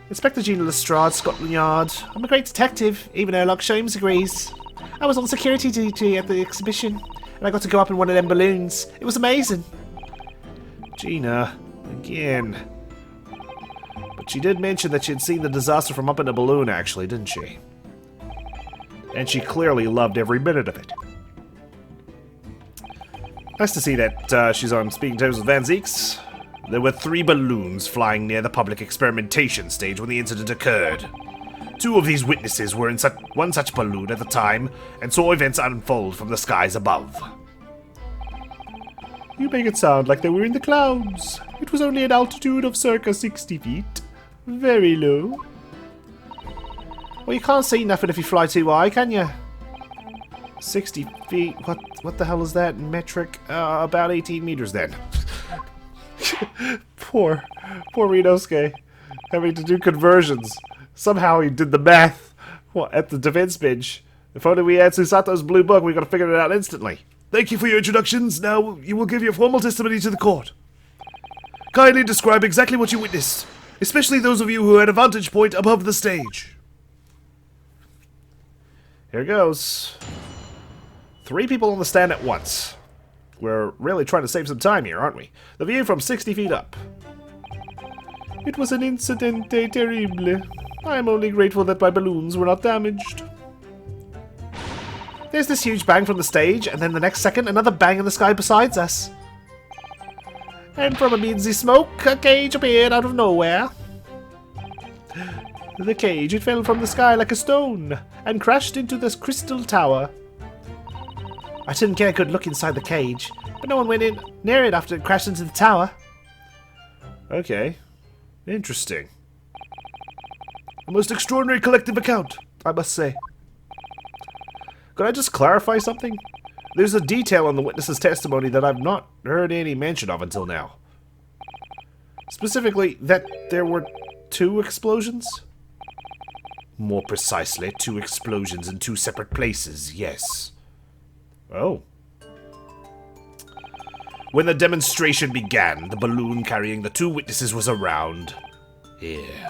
Inspector Gina Lestrade, Scotland Yard. I'm a great detective, even Sherlock Holmes agrees. I was on security duty at the exhibition, and I got to go up in one of them balloons. It was amazing. Gina, again. But she did mention that she had seen the disaster from up in a balloon, actually, didn't she? And she clearly loved every minute of it. Nice to see that she's on speaking terms with Van Zeeks. There were 3 balloons flying near the public experimentation stage when the incident occurred. 2 of these witnesses were in one such balloon at the time and saw events unfold from the skies above. You make it sound like they were in the clouds. It was only an altitude of circa 60 feet. Very low. Well, you can't see nothing if you fly too high, can you? 60 feet. What the hell is that in metric? About 18 meters then. Poor Ryunosuke. Having to do conversions. Somehow he did the math at the defense bench. If only we had Susato's blue book, we could have figured it out instantly. Thank you for your introductions. Now you will give your formal testimony to the court. Kindly describe exactly what you witnessed, especially those of you who had a vantage point above the stage. Here goes. 3 people on the stand at once. We're really trying to save some time here, aren't we? The view from 60 feet up. It was an incidente terrible. I am only grateful that my balloons were not damaged. There's this huge bang from the stage, and then the next second, another bang in the sky besides us. And from amid the smoke, a cage appeared out of nowhere. The cage, it fell from the sky like a stone, and crashed into this crystal tower. I didn't get a good look inside the cage, but no one went in near it after it crashed into the tower. Okay. Interesting. A most extraordinary collective account, I must say. Could I just clarify something? There's a detail in the witness's testimony that I've not heard any mention of until now. Specifically, that there were 2 explosions? More precisely, 2 explosions in 2 separate places, yes. Oh. When the demonstration began, the balloon carrying the 2 witnesses was around here.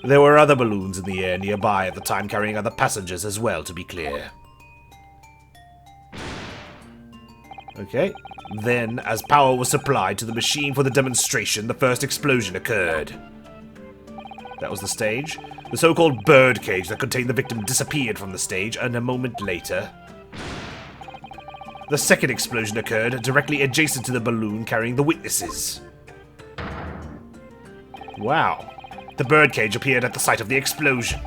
There were other balloons in the air nearby at the time carrying other passengers as well, to be clear. Okay. Then, as power was supplied to the machine for the demonstration, the first explosion occurred. That was the stage. The so-called bird cage that contained the victim disappeared from the stage, and a moment later, the second explosion occurred directly adjacent to the balloon carrying the witnesses. Wow. The birdcage appeared at the site of the explosion,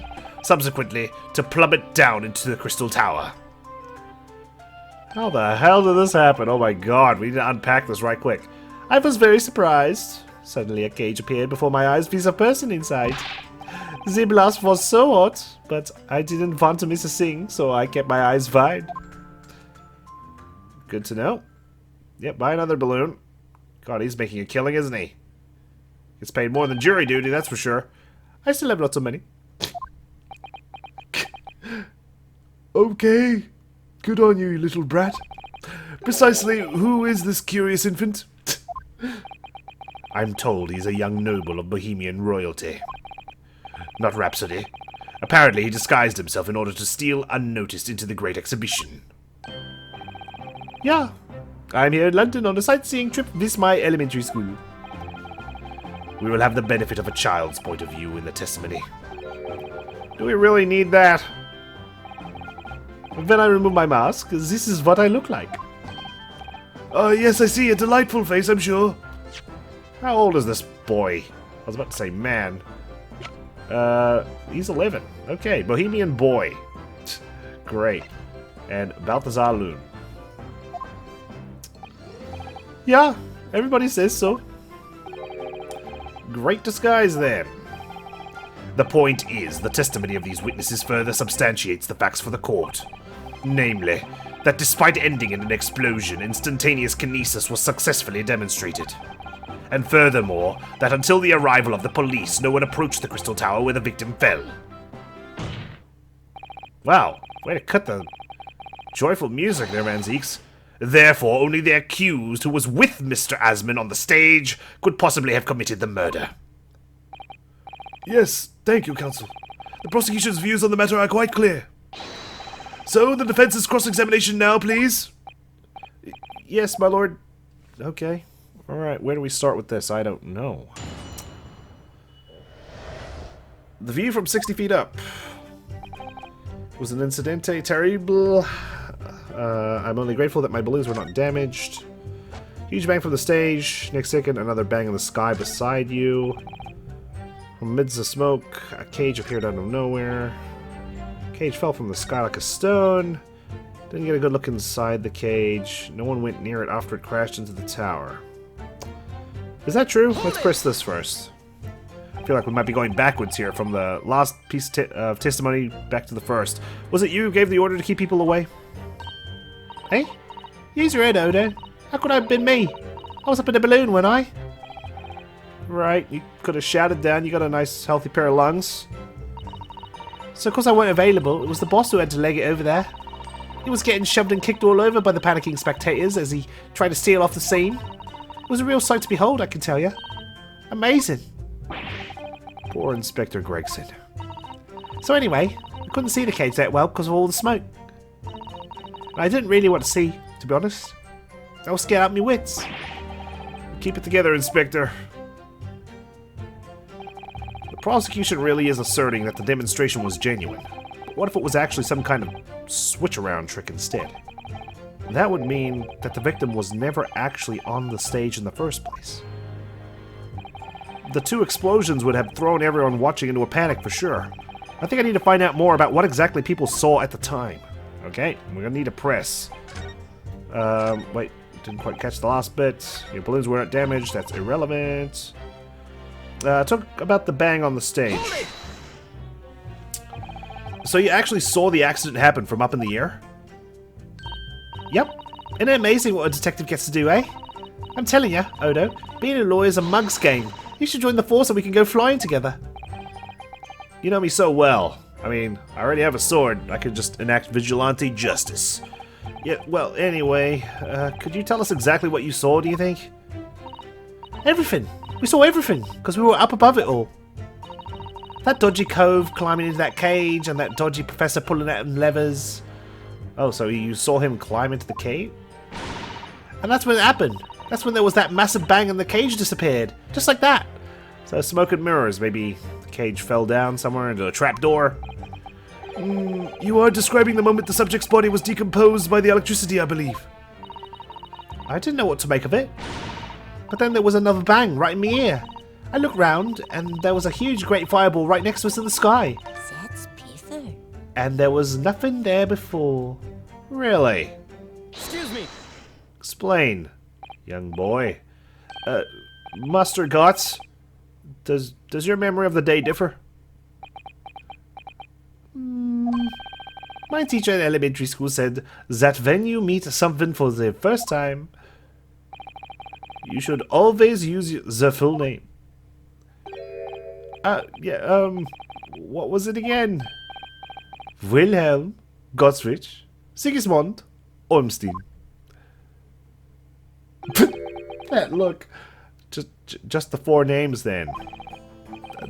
subsequently to plummet down into the crystal tower. How the hell did this happen? Oh my god, we need to unpack this right quick. I was very surprised. Suddenly a cage appeared before my eyes with a person inside. The blast was so hot, but I didn't want to miss a thing, so I kept my eyes wide. Good to know. Yep, buy another balloon. God, he's making a killing, isn't he? Gets paid more than jury duty, that's for sure. I still have lots of money. Okay. Good on you, little brat. Precisely, who is this curious infant? I'm told he's a young noble of Bohemian royalty. Not Rhapsody. Apparently he disguised himself in order to steal unnoticed into the Great Exhibition. Yeah. I'm here in London on a sightseeing trip with my elementary school. We will have the benefit of a child's point of view in the testimony. Do we really need that? When I remove my mask, this is what I look like. Yes, I see. A delightful face, I'm sure. How old is this boy? I was about to say man. He's 11. Okay, Bohemian boy. Great. And Balthazar Loon. Yeah, everybody says so. Great disguise then. The point is, the testimony of these witnesses further substantiates the facts for the court. Namely, that despite ending in an explosion, instantaneous kinesis was successfully demonstrated. And furthermore, that until the arrival of the police, no one approached the Crystal Tower where the victim fell. Wow, way to cut the joyful music there, Manzeeks. Therefore, only the accused who was with Mr. Asman on the stage could possibly have committed the murder. Yes, thank you, counsel. The prosecution's views on the matter are quite clear. So, the defense's cross-examination now, please. Yes, my lord. Okay. Alright, where do we start with this? I don't know. The view from 60 feet up was an incidente terrible. I'm only grateful that my balloons were not damaged. Huge bang from the stage. Next second, another bang in the sky beside you. From amidst the smoke, a cage appeared out of nowhere. Cage fell from the sky like a stone. Didn't get a good look inside the cage. No one went near it after it crashed into the tower. Is that true? Let's press this first. I feel like we might be going backwards here from the last piece of testimony back to the first. Was it you who gave the order to keep people away? Hey? Use your head, Odo. How could I have been me? I was up in a balloon, wasn't I? Right, you could have shouted down. You got a nice, healthy pair of lungs. So, of course, I weren't available. It was the boss who had to leg it over there. He was getting shoved and kicked all over by the panicking spectators as he tried to steal off the scene. It was a real sight to behold, I can tell you. Amazing. Poor Inspector Gregson. So anyway, I couldn't see the cage that well because of all the smoke. And I didn't really want to see, to be honest. I was scared out of my wits. Keep it together, Inspector. The prosecution really is asserting that the demonstration was genuine. But what if it was actually some kind of switch-around trick instead? That would mean that the victim was never actually on the stage in the first place. The two explosions would have thrown everyone watching into a panic for sure. I think I need to find out more about what exactly people saw at the time. Okay, we're gonna need a press. Wait, didn't quite catch the last bit. Your balloons weren't damaged, that's irrelevant. Talk about the bang on the stage. So you actually saw the accident happen from up in the air? Yep. Isn't it amazing what a detective gets to do, eh? I'm telling you, Odo, being a lawyer is a mug's game. You should join the force and we can go flying together. You know me so well. I mean, I already have a sword. I could just enact vigilante justice. Yeah, well, anyway, could you tell us exactly what you saw, do you think? Everything. We saw everything, because we were up above it all. That dodgy cove climbing into that cage, and that dodgy professor pulling out levers. Oh, so you saw him climb into the cave? And that's when it happened. That's when there was that massive bang and the cage disappeared. Just like that. So smoke and mirrors. Maybe the cage fell down somewhere into a trapdoor. You are describing the moment the subject's body was decomposed by the electricity, I believe. I didn't know what to make of it. But then there was another bang right in my ear. I looked round, and there was a huge great fireball right next to us in the sky. That's Peter. And there was nothing there before. Really? Excuse me. Explain, young boy. Master Gotts, does your memory of the day differ? My teacher in elementary school said that when you meet something for the first time, you should always use the full name. What was it again? Wilhelm, Gottfried, Sigismund, Ormstein. That look. Just the four names then.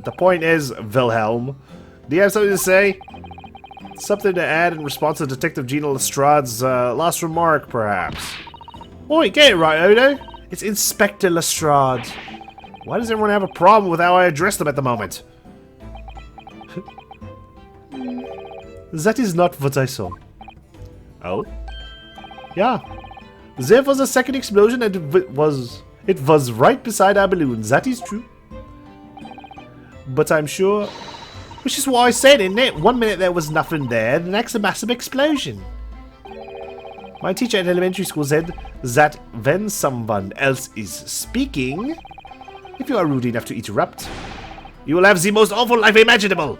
The point is, Wilhelm, do you have something to say? Something to add in response to Detective Gina Lestrade's last remark, perhaps? Oi, get it right, Odo. It's Inspector Lestrade. Why does everyone have a problem with how I address them at the moment? That is not what I saw. Oh? Yeah. There was a second explosion and it was right beside our balloon. That is true. But I'm sure... Which is what I said, isn't it? 1 minute there was nothing there, the next a massive explosion. My teacher at elementary school said that when someone else is speaking, if you are rude enough to interrupt, you will have the most awful life imaginable.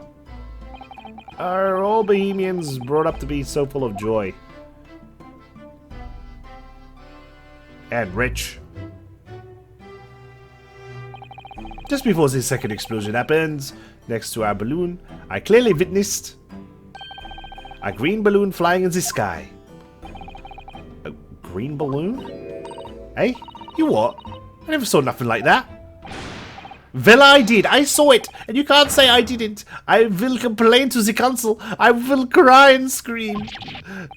Are all Bohemians brought up to be so full of joy? And rich? Just before the second explosion happens, next to our balloon, I clearly witnessed A green balloon flying in the sky. A green balloon? Hey, you what? I never saw nothing like that. Well, I did. I saw it. And you can't say I didn't. I will complain to the council. I will cry and scream.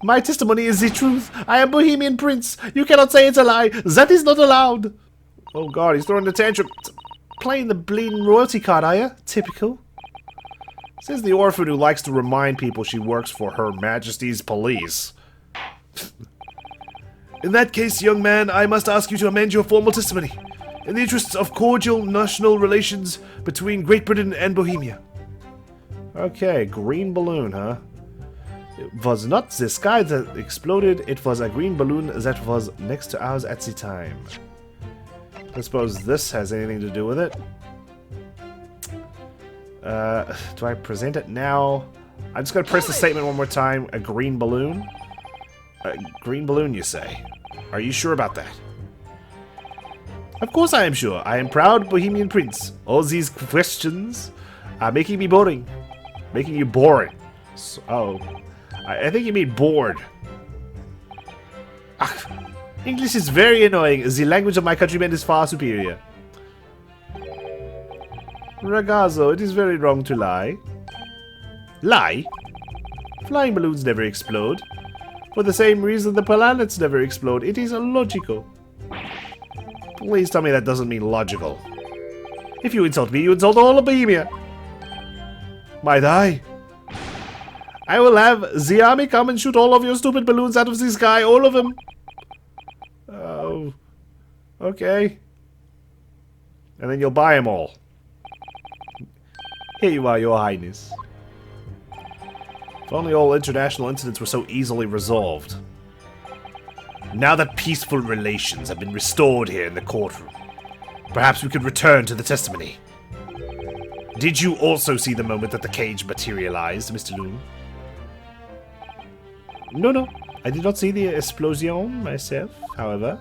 My testimony is the truth. I am Bohemian Prince. You cannot say it's a lie. That is not allowed. Oh god, he's throwing a tantrum. Playing the bleeding royalty card, are you? Typical. Says the orphan who likes to remind people she works for Her Majesty's police. In that case, young man, I must ask you to amend your formal testimony. In the interests of cordial national relations between Great Britain and Bohemia. Okay, green balloon, huh? It was not the sky that exploded, it was a green balloon that was next to ours at the time. I suppose this has anything to do with it. Do I present it now? I'm just gonna press the statement one more time. A green balloon? A green balloon, you say? Are you sure about that? Of course I am sure. I am proud Bohemian Prince. All these questions are making me boring. Making you boring. So, oh. I think you mean bored. Ah, English is very annoying. The language of my countrymen is far superior. Ragazzo, it is very wrong to lie. Lie? Flying balloons never explode. For the same reason the planets never explode. It is illogical. Please tell me that doesn't mean logical. If you insult me, you insult all of Bohemia. Might I? I will have the army come and shoot all of your stupid balloons out of the sky, all of them. Oh. Okay. And then you'll buy them all. Here you are, your highness. If only all international incidents were so easily resolved. Now that peaceful relations have been restored here in the courtroom, perhaps we could return to the testimony. Did you also see the moment that the cage materialized, Mr. Loon? No. I did not see the explosion myself, however.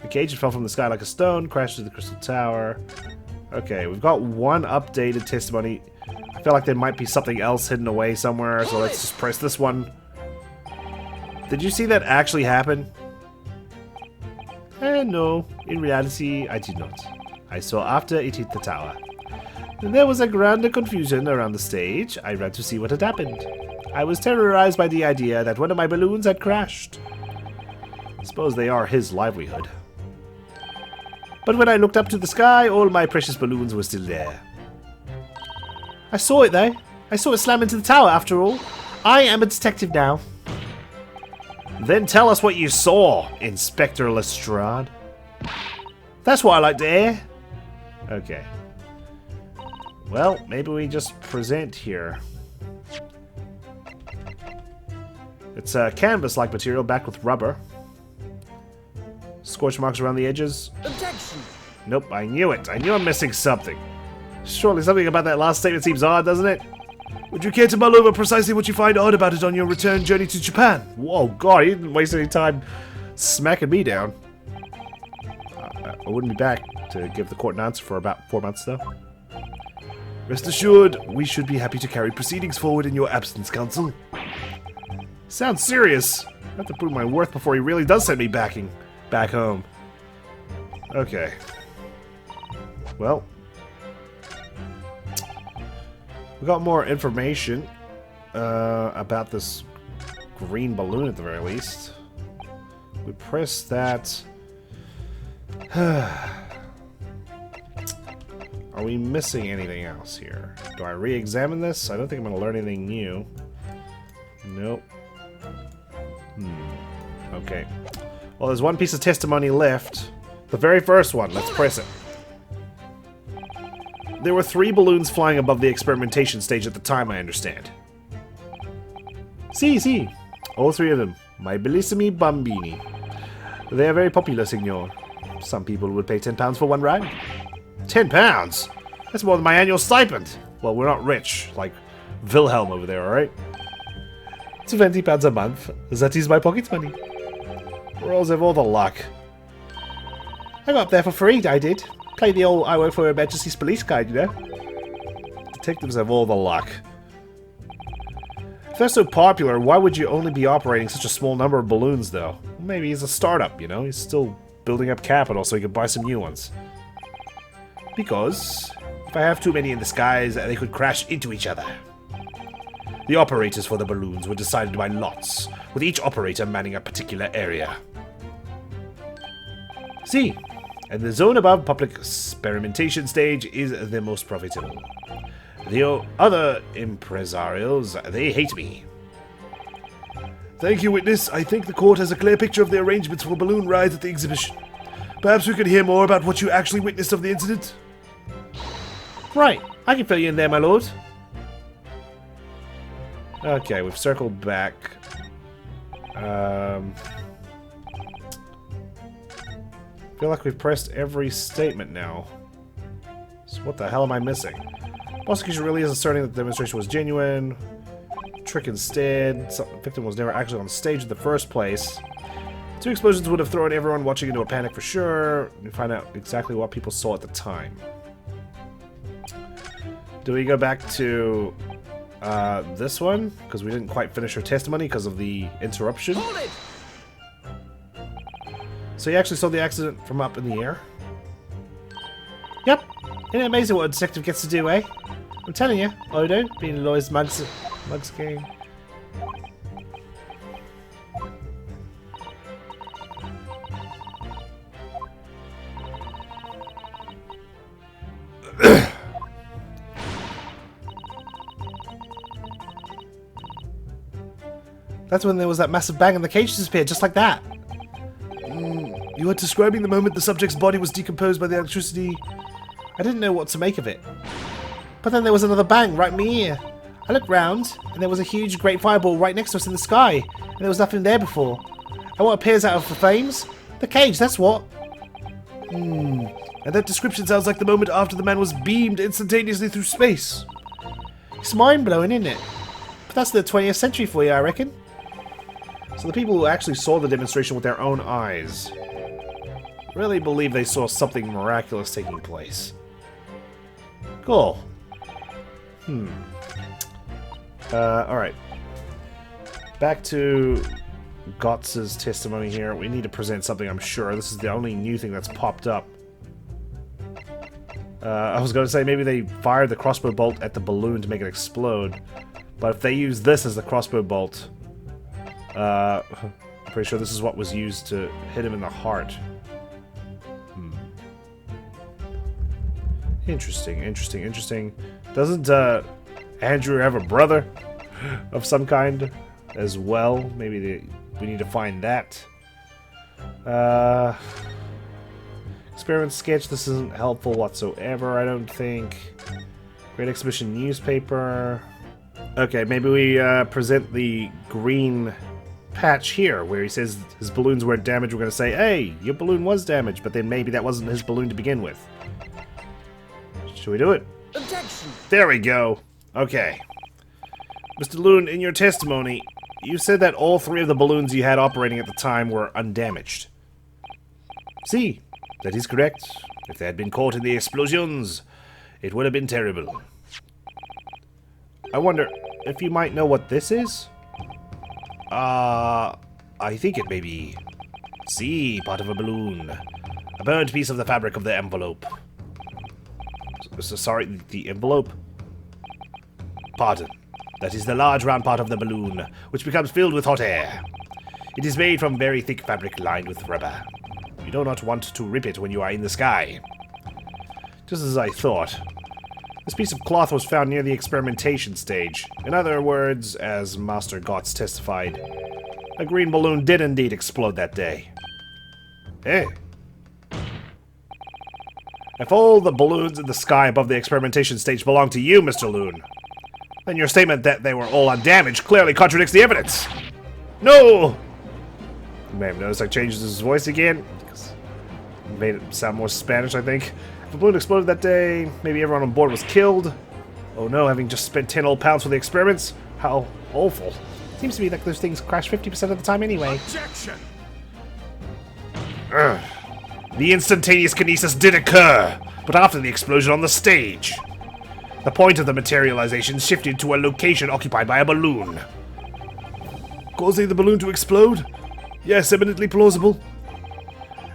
The cage fell from the sky like a stone, crashed to the crystal tower. Okay, we've got one updated testimony. I feel like there might be something else hidden away somewhere, so let's just press this one. Did you see that actually happen? No. In reality, I did not. I saw after it hit the tower. There was a grand confusion around the stage. I ran to see what had happened. I was terrorized by the idea that one of my balloons had crashed. I suppose they are his livelihood. But when I looked up to the sky, all my precious balloons were still there. I saw it though. I saw it slam into the tower after all. I am a detective now. Then tell us what you saw, Inspector Lestrade. That's what I like to hear. Okay. Well, maybe we just present here. It's a canvas-like material backed with rubber. Scorch marks around the edges. Objection. Nope, I knew it. I knew I'm missing something. Surely something about that last statement seems odd, doesn't it? Would you care to mull over precisely what you find odd about it on your return journey to Japan? Whoa, God, he didn't waste any time smacking me down. I wouldn't be back to give the court an answer for about 4 months, though. Rest assured, we should be happy to carry proceedings forward in your absence, Counsel. Sounds serious. I have to prove my worth before he really does send me back home. Okay. Well. We got more information about this green balloon at the very least. We press that. Are we missing anything else here? Do I re-examine this? I don't think I'm going to learn anything new. Nope. Okay. Well, there's one piece of testimony left. The very first one. Let's press it. There were 3 balloons flying above the experimentation stage at the time, I understand. Si. All 3 of them. My bellissimi bambini. They are very popular, signor. Some people would pay £10 for one ride. £10? That's more than my annual stipend. Well, we're not rich, like Wilhelm over there, alright? £20 a month. That is my pocket money. Rolls have all the luck. I got up there for free, I did. Play the old I work for Her Majesty's police card, you know? Detectives have all the luck. they're so popular, why would you only be operating such a small number of balloons, though? Maybe he's a startup, you know? He's still building up capital so he could buy some new ones. Because if I have too many in the skies, they could crash into each other. The operators for the balloons were decided by lots, with each operator manning a particular area. See, and the zone above public experimentation stage is the most profitable. The other impresarios, they hate me. Thank you, witness. I think the court has a clear picture of the arrangements for balloon rides at the exhibition. Perhaps we could hear more about what you actually witnessed of the incident? Right, I can fill you in there, my lord. Okay, we've circled back. I feel like we've pressed every statement now. So what the hell am I missing? Prosecution really is asserting that the demonstration was genuine. Trick instead. The victim was never actually on stage in the first place. 2 explosions would have thrown everyone watching into a panic for sure. We find out exactly what people saw at the time. Do we go back to this one? Because we didn't quite finish her testimony because of the interruption. Hold it! So you actually saw the accident from up in the air? Yep. Isn't it amazing what a detective gets to do, eh? I'm telling you, Odo, being Lois Mugs game. That's when there was that massive bang and the cage disappeared, just like that. You are describing the moment the subject's body was decomposed by the electricity. I didn't know what to make of it. But then there was another bang right in my ear. I looked round, and there was a huge great fireball right next to us in the sky, and there was nothing there before. And what appears out of the flames? The cage, that's what. And that description sounds like the moment after the man was beamed instantaneously through space. It's mind-blowing, isn't it? But that's the 20th century for you, I reckon. So the people who actually saw the demonstration with their own eyes really believe they saw something miraculous taking place. Cool. Alright. Back to Gotz's testimony here. We need to present something, I'm sure. This is the only new thing that's popped up. I was going to say maybe they fired the crossbow bolt at the balloon to make it explode. But if they use this as the crossbow bolt, I'm pretty sure this is what was used to hit him in the heart. Interesting. Doesn't Andrew have a brother of some kind as well? Maybe we need to find that. Experiment sketch. This isn't helpful whatsoever, I don't think. Great Exhibition newspaper. Okay, maybe we present the green patch here where he says his balloons weren't damaged. We're going to say, hey, your balloon was damaged, but then maybe that wasn't his balloon to begin with. Should we do it? Objection! There we go. Okay. Mr. Loon, in your testimony, you said that all 3 of the balloons you had operating at the time were undamaged. See, that is correct. If they had been caught in the explosions, it would have been terrible. I wonder if you might know what this is? I think it may be... See, part of a balloon. A burnt piece of the fabric of the envelope. Sorry, the envelope? Pardon. That is the large round part of the balloon, which becomes filled with hot air. It is made from very thick fabric lined with rubber. You do not want to rip it when you are in the sky. Just as I thought. This piece of cloth was found near the experimentation stage. In other words, as Master Gotz testified, a green balloon did indeed explode that day. Eh? If all the balloons in the sky above the experimentation stage belong to you, Mr. Loon, then your statement that they were all undamaged clearly contradicts the evidence. No! You may have noticed I changed his voice again. Made it sound more Spanish, I think. If a balloon exploded that day, maybe everyone on board was killed. Oh no, having just spent 10 old pounds for the experiments? How awful. Seems to me like those things crash 50% of the time anyway. Objection! Ugh. The instantaneous kinesis did occur, but after the explosion on the stage. The point of the materialization shifted to a location occupied by a balloon. causing the balloon to explode? Yes, eminently plausible.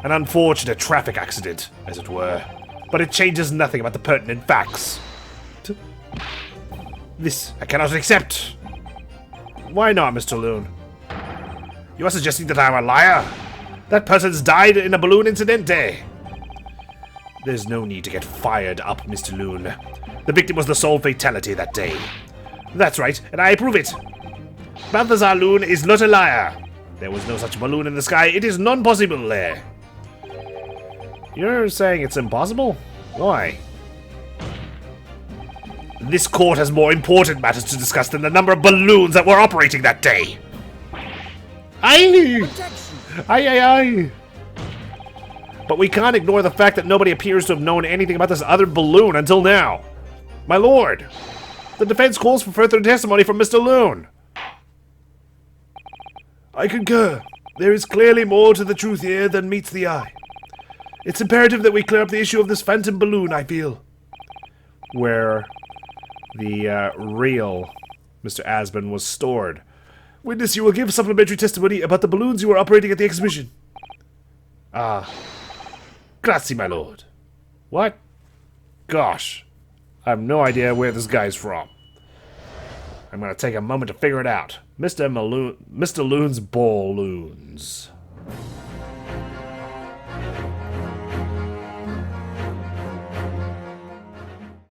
An unfortunate traffic accident, as it were. But it changes nothing about the pertinent facts. This I cannot accept. Why not, Mr. Loon? You are suggesting that I'm a liar? That person's died in a balloon incident day. There's no need to get fired up, Mr. Loon. The victim was the sole fatality that day. That's right, and I approve it. Balthazar Loon is not a liar. There was no such balloon in the sky. It is non-possible there. You're saying it's impossible? Why? This court has more important matters to discuss than the number of balloons that were operating that day. Aye! Aye! But we can't ignore the fact that nobody appears to have known anything about this other balloon until now. My lord, the defense calls for further testimony from Mr. Loon. I concur. There is clearly more to the truth here than meets the eye. It's imperative that we clear up the issue of this phantom balloon, I feel. Where the real Mr. Asbin was stored. Witness, you will give supplementary testimony about the balloons you were operating at the exhibition. Ah. Grazie, my lord. What? Gosh. I have no idea where this guy's from. I'm gonna take a moment to figure it out. Mr. Loon's balloons.